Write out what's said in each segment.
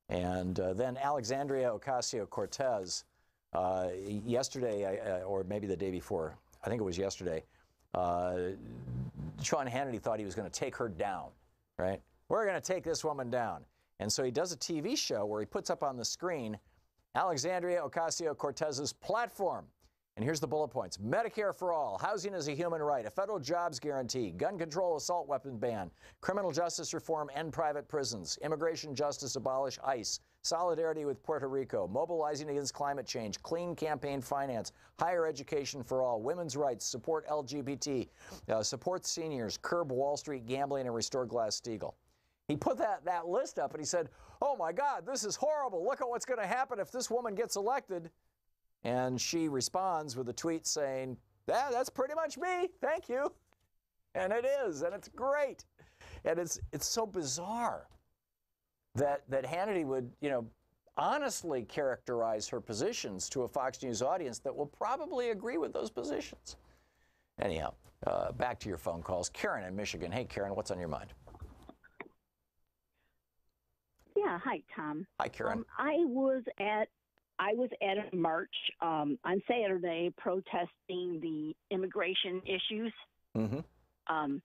And then Alexandria Ocasio-Cortez, yesterday, or maybe the day before, I think it was yesterday, Sean Hannity thought he was going to take her down, right? We're going to take this woman down. And so he does a TV show where he puts up on the screen Alexandria Ocasio-Cortez's platform. And here's the bullet points. Medicare for all, housing as a human right, a federal jobs guarantee, gun control, assault weapon ban, criminal justice reform, end private prisons, immigration justice, abolish ICE, solidarity with Puerto Rico, mobilizing against climate change, clean campaign finance, higher education for all, women's rights, support LGBT, support seniors, curb Wall Street gambling, and restore Glass-Steagall. He put that list up and he said, oh my God, this is horrible. Look at what's going to happen if this woman gets elected. And she responds with a tweet saying, yeah, that's pretty much me. Thank you. And it is, and it's great. And it's so bizarre that Hannity would, honestly characterize her positions to a Fox News audience that will probably agree with those positions. Anyhow, back to your phone calls. Karen in Michigan. Hey, Karen, what's on your mind? Yeah, hi, Tom. Hi, Karen. I was at a march on Saturday protesting the immigration issues. Mm-hmm. I'm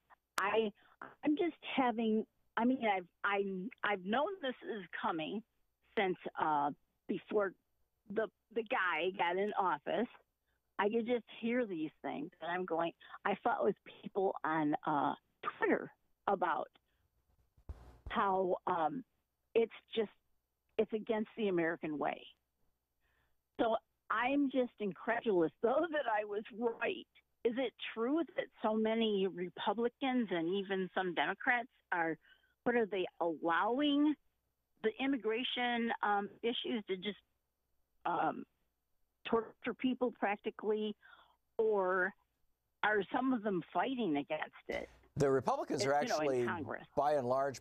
just having. I mean, I've known this is coming since before the guy got in office. I could just hear these things, and I'm going. I fought with people on Twitter about how it's against the American way. So I'm just incredulous, though, that I was right. Is it true that so many Republicans and even some Democrats are allowing the immigration issues to just torture people practically, or are some of them fighting against it? The Republicans are actually, in Congress, by and large,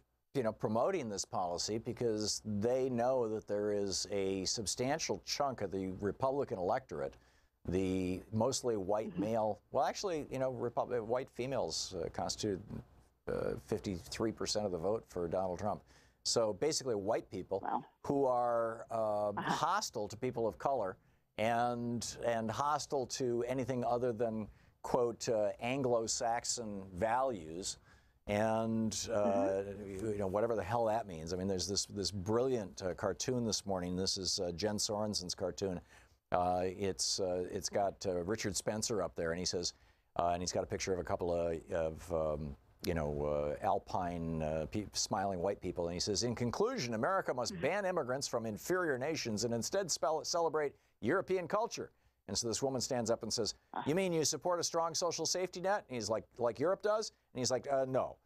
promoting this policy because they know that there is a substantial chunk of the Republican electorate, the mostly white male, well, actually, white females constitute 53% of the vote for Donald Trump. So basically white people who are hostile to people of color and hostile to anything other than, quote, Anglo-Saxon values. And whatever the hell that means. I mean, there's this brilliant cartoon this morning. This is Jen Sorensen's cartoon. It's got Richard Spencer up there, and he says, and he's got a picture of a couple of alpine smiling white people, and he says, in conclusion, America must ban immigrants from inferior nations and instead celebrate European culture. And so this woman stands up and says, you mean you support a strong social safety net? And he's like Europe does? And he's like, no.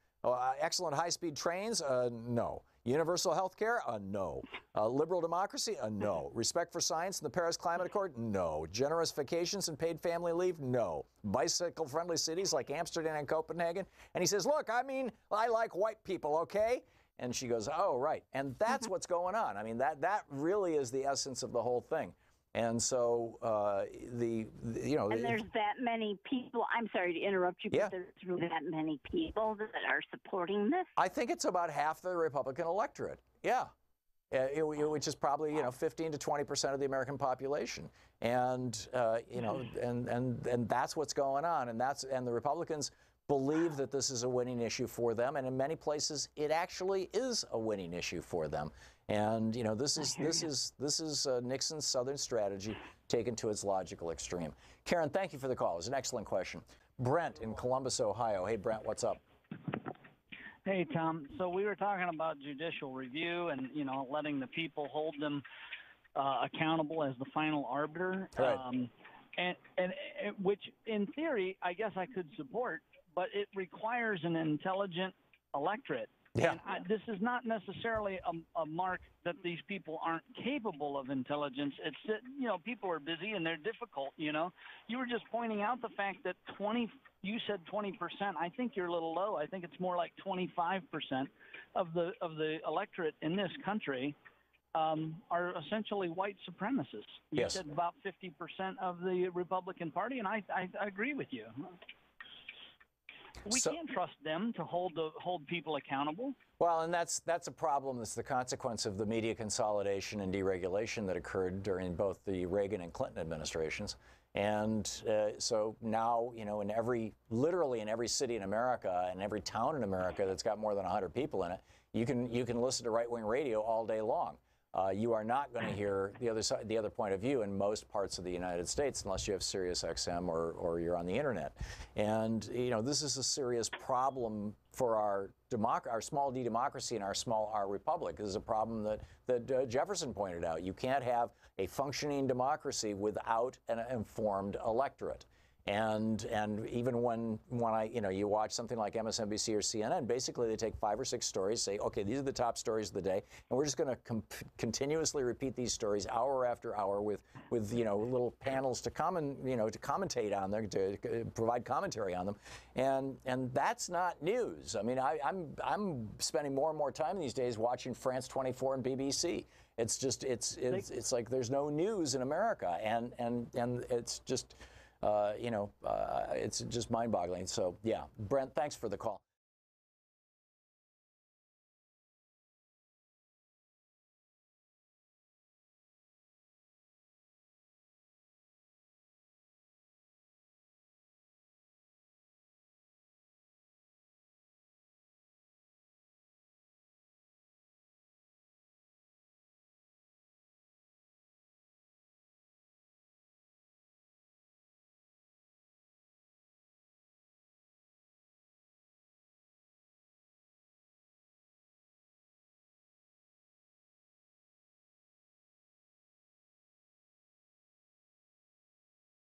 Excellent high-speed trains? No. Universal health care? No. Liberal democracy? No. Respect for science and the Paris Climate Accord? No. Generous vacations and paid family leave? No. Bicycle-friendly cities like Amsterdam and Copenhagen? And he says, look, I mean, I like white people, okay? And she goes, oh, right. And that's what's going on. I mean, that really is the essence of the whole thing. And so and there's that many people. I'm sorry to interrupt you, but there's really that many people that are supporting this. I think it's about half the Republican electorate. Yeah, which is probably 15 to 20% of the American population, and and that's what's going on, and the Republicans believe that this is a winning issue for them, and in many places it actually is a winning issue for them. And this is Nixon's Southern strategy taken to its logical extreme. Karen, thank you for the call. It was an excellent question. Brent in Columbus, Ohio. Hey, Brent, what's up? Hey, Tom. So we were talking about judicial review and letting the people hold them accountable as the final arbiter, right. and which in theory I guess I could support, but it requires an intelligent electorate. Yeah. And this is not necessarily a mark that these people aren't capable of intelligence. It's that, people are busy and they're difficult, You were just pointing out the fact that you said 20%. I think you're a little low. I think it's more like 25% of the electorate in this country are essentially white supremacists. You said about 50% of the Republican Party, and I agree with you. We can't trust them to hold people accountable. Well, and that's a problem. That's the consequence of the media consolidation and deregulation that occurred during both the Reagan and Clinton administrations. And so now, you know, literally in every city in America and every town in America that's got more than 100 people in it, you can listen to right-wing radio all day long. You are not going to hear the other point of view in most parts of the United States unless you have Sirius XM or you're on the internet. And you know, this is a serious problem for our small d democracy and our small r republic. This is a problem that Jefferson pointed out. You can't have a functioning democracy without an informed electorate. And even when you watch something like MSNBC or CNN, basically they take 5 or 6 stories, say, okay, these are the top stories of the day, and we're just going to continuously repeat these stories hour after hour with little panels to commentate on them, to provide commentary on them, and that's not news. I mean, I'm spending more and more time these days watching France 24 and BBC. It's just it's like there's no news in America, and it's just. It's just mind-boggling. So, yeah, Brent, thanks for the call.